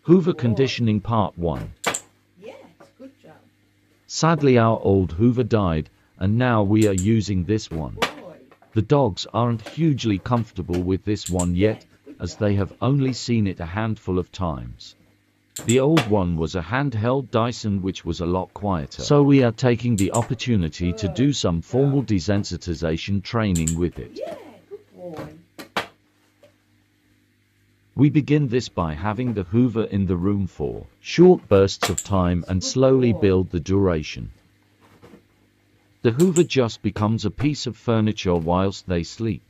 Hoover Conditioning Part 1. Yes, good job. Sadly, our old Hoover died, and now we are using this one. Boy. The dogs aren't hugely comfortable with this one yet, as they have only seen it a handful of times. The old one was a handheld Dyson which was a lot quieter. So we are taking the opportunity to do some formal desensitization training with it. Yeah, good boy. We begin this by having the Hoover in the room for short bursts of time and slowly build the duration. The Hoover just becomes a piece of furniture whilst they sleep.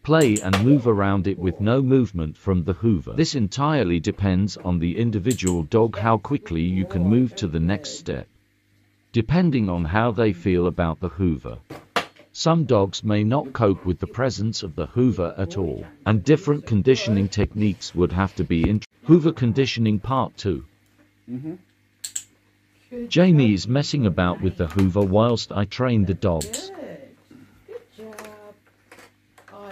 Play and move around it with no movement from the Hoover. This entirely depends on the individual dog how quickly you can move to the next step, depending on how they feel about the Hoover. Some dogs may not cope with the presence of the Hoover at all, and different conditioning techniques would have to be introduced. Hoover Conditioning Part 2. Jamie is messing about with the Hoover whilst I train the dogs. Good job.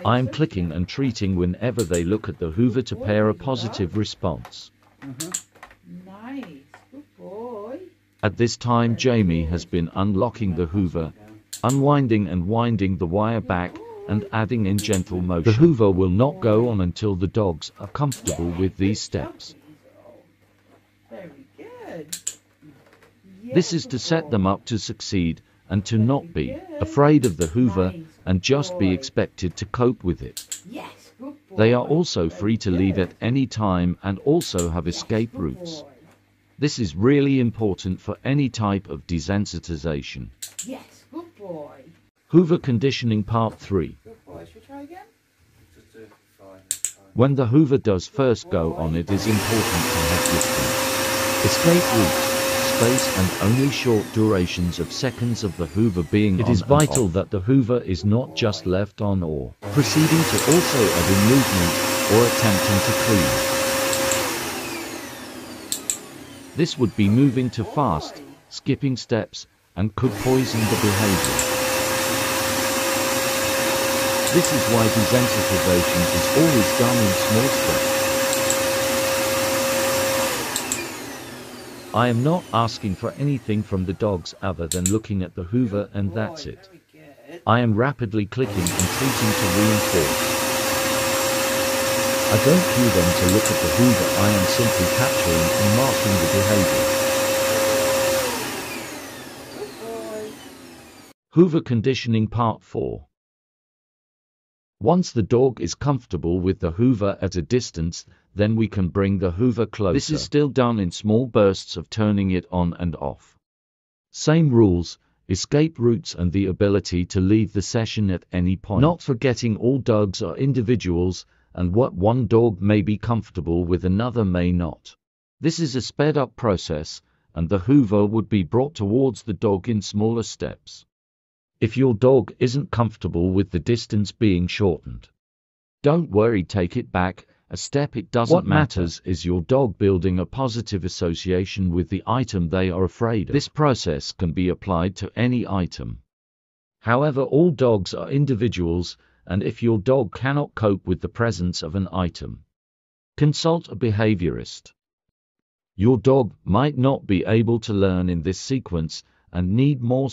I am clicking and treating whenever they look at the Hoover to pair a positive response. Nice, good boy. At this time, Jamie has been unlocking the Hoover, unwinding and winding the wire back, and adding in gentle motion. The Hoover will not go on until the dogs are comfortable with these steps. Very good. This is to set them up to succeed, and to not be afraid of the Hoover, and just be expected to cope with it. Yes, good boy. They are also free to leave at any time and also have escape routes. This is really important for any type of desensitization. Yes, good boy. Hoover Conditioning Part 3. Good boy. Should we try again? When the Hoover does first go on, it is important to have distance, escape routes, space and only short durations of seconds of the Hoover being on. It is vital that the Hoover is not just left on or proceeding to also add in movement or attempting to clean. This would be moving too fast, skipping steps, and could poison the behavior. This is why desensitization is always done in small steps. I am not asking for anything from the dogs other than looking at the Hoover, and that's it. I am rapidly clicking and treating to reinforce. I don't cue them to look at the Hoover, I am simply capturing and marking the behavior. Hoover Conditioning Part 4. Once the dog is comfortable with the Hoover at a distance, then we can bring the Hoover closer. This is still done in small bursts of turning it on and off. Same rules, escape routes and the ability to leave the session at any point. Not forgetting all dogs are individuals, and what one dog may be comfortable with another may not. This is a sped up process, and the Hoover would be brought towards the dog in smaller steps. If your dog isn't comfortable with the distance being shortened, don't worry, take it back a step. It doesn't matter. What matters is your dog building a positive association with the item they are afraid of. This process can be applied to any item. However, all dogs are individuals, and if your dog cannot cope with the presence of an item, consult a behaviorist. Your dog might not be able to learn in this sequence and need more